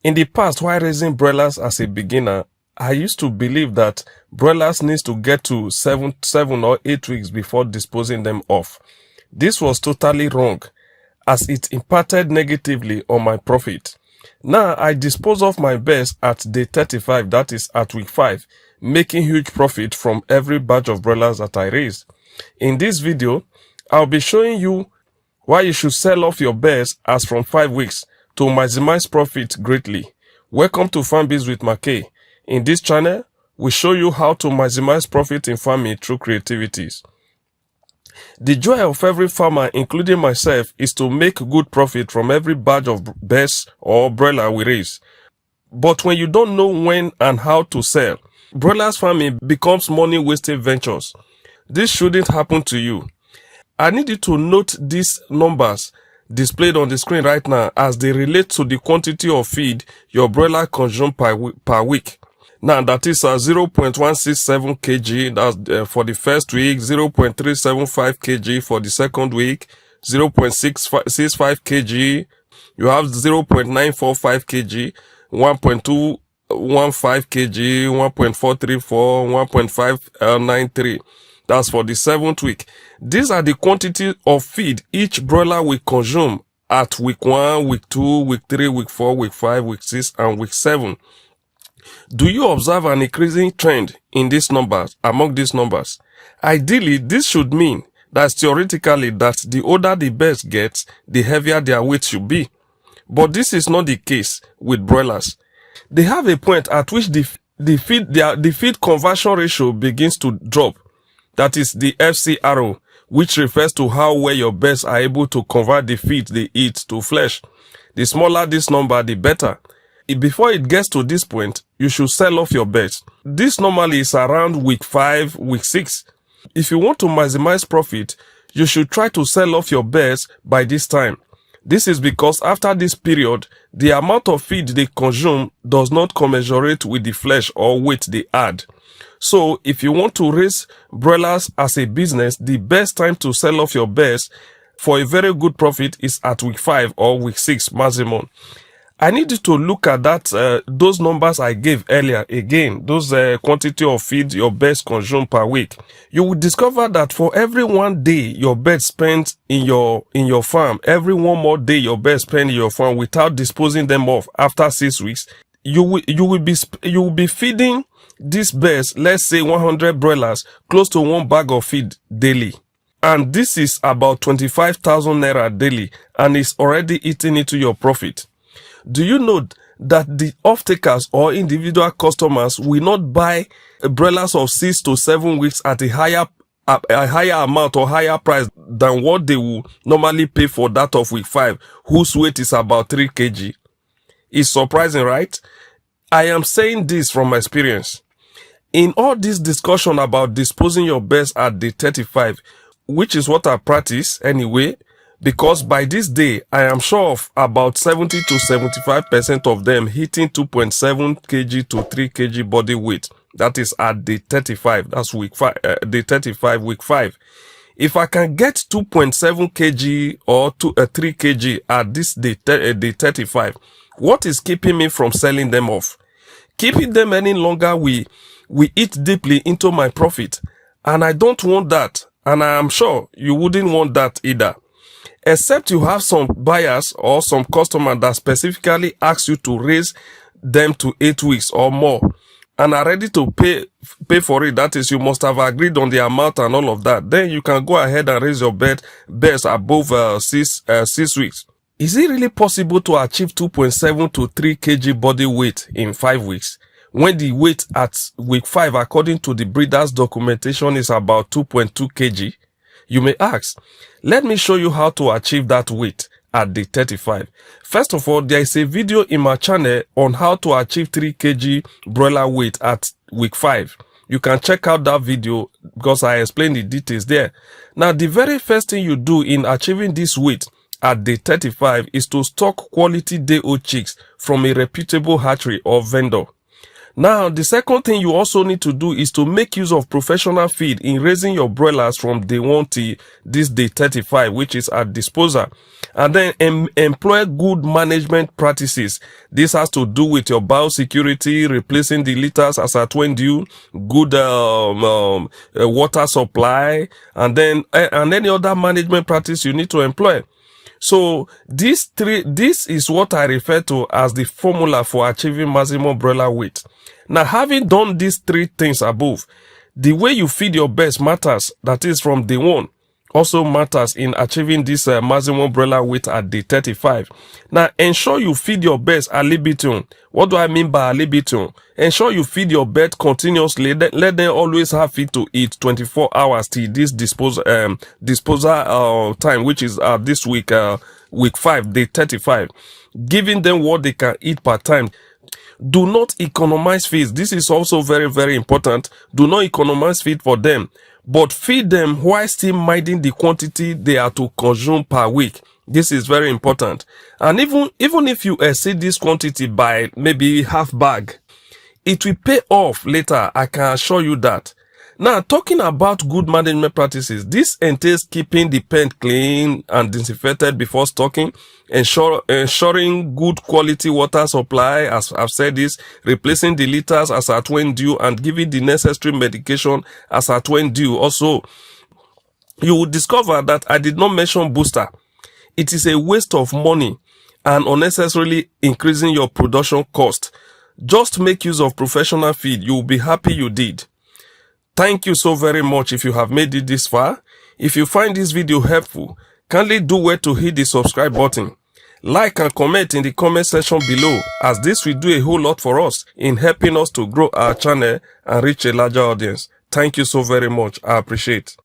In the past, while raising broilers as a beginner, I used to believe that broilers needs to get to 7 or 8 weeks before disposing them off. This was totally wrong, as it impacted negatively on my profit. Now I dispose of my birds at day 35, that is at week 5, making huge profit from every batch of broilers that I raise. In this video, I'll be showing you why you should sell off your birds as from 5 weeks to maximize profit greatly. Welcome to Farmbiz with Markay. In this channel, we show you how to maximize profit in farming through creativities. The joy of every farmer, including myself, is to make good profit from every batch of birds or broiler we raise. But when you don't know when and how to sell, broilers farming becomes money-wasting ventures. This shouldn't happen to you. I need you to note these numbers displayed on the screen right now as they relate to the quantity of feed your broiler consume per week. Now that is 0.167 kg, that's for the first week, 0.375 kg for the second week, 0.665 kg, you have 0.945 kg, 1.215 kg, 1.434, 1.593. That's for the 7th week. These are the quantity of feed each broiler will consume at week 1, week 2, week 3, week 4, week 5, week 6, and week 7. Do you observe an increasing trend in these numbers, among these numbers? Ideally, this should mean that theoretically that the older the birds get, the heavier their weight should be. But this is not the case with broilers. They have a point at which the feed conversion ratio begins to drop. That is the FCRO, which refers to how well your birds are able to convert the feed they eat to flesh. The smaller this number, the better. Before it gets to this point, you should sell off your birds. This normally is around week 5, week 6. If you want to maximize profit, you should try to sell off your birds by this time. This is because after this period, the amount of feed they consume does not commensurate with the flesh or weight they add. So, if you want to raise broilers as a business, the best time to sell off your birds for a very good profit is at week 5 or week 6 maximum. I need you to look at that, those numbers I gave earlier again, those quantity of feed your birds consume per week. You will discover that for every 1 day your birds spend in your farm, every 1 more day your birds spend in your farm without disposing them off after 6 weeks, you will be feeding these birds, let's say 100 broilers, close to 1 bag of feed daily. And this is about 25,000 naira daily, and it's already eating into your profit. Do you know that the off-takers or individual customers will not buy broilers of 6 to 7 weeks at a higher amount or higher price than what they will normally pay for that of week 5, whose weight is about 3 kg? It's surprising, right? I am saying this from experience. In all this discussion about disposing your birds at day 35, which is what I practice anyway, because by this day, I am sure of about 70 to 75% of them hitting 2.7 kg to 3 kg body weight. That is at day 35. That's week 5, day 35, week 5. If I can get 2.7 kg or 3 kg at this day 35, what is keeping me from selling them off? Keeping them any longer, we eat deeply into my profit. And I don't want that. And I am sure you wouldn't want that either. Except you have some buyers or some customer that specifically ask you to raise them to 8 weeks or more and are ready to pay for it. That is, you must have agreed on the amount and all of that. Then you can go ahead and raise your birds above 6 weeks. Is it really possible to achieve 2.7 to 3 kg body weight in 5 weeks when the weight at week 5, according to the breeder's documentation, is about 2.2 kg? You may ask, let me show you how to achieve that weight at day 35. First of all, there is a video in my channel on how to achieve 3 kg broiler weight at week 5. You can check out that video because I explain the details there. Now, the very first thing you do in achieving this weight at day 35 is to stock quality day-old chicks from a reputable hatchery or vendor. Now, the second thing you also need to do is to make use of professional feed in raising your broilers from day 1 to this day 35, which is at disposal. And then employ good management practices. This has to do with your biosecurity, replacing the litters as at when due, good water supply, and then and any other management practice you need to employ. So this is what I refer to as the formula for achieving maximum broiler weight. Now, having done these 3 things above, the way you feed your best matters. That is from day 1. Also matters in achieving this maximum broiler weight at day 35. Now, ensure you feed your best a libitum. What do I mean by a libitum? Ensure you feed your bird continuously. Let them always have feed to eat 24 hours till this disposal time, which is this week, week 5, day 35. Giving them what they can eat per time. Do not economize feed. This is also very, very important. Do not economize feed for them, but feed them while still minding the quantity they are to consume per week. This is very important. And even if you exceed this quantity by maybe half bag, it will pay off later. I can assure you that. Now, talking about good management practices, this entails keeping the pen clean and disinfected before stocking, ensuring good quality water supply, as I've said this, replacing the litters as at when due, and giving the necessary medication as at when due. Also, you will discover that I did not mention booster. It is a waste of money and unnecessarily increasing your production cost. Just make use of professional feed. You will be happy you did. Thank you so very much if you have made it this far. If you find this video helpful, kindly do well to hit the subscribe button. Like and comment in the comment section below, as this will do a whole lot for us in helping us to grow our channel and reach a larger audience. Thank you so very much. I appreciate it.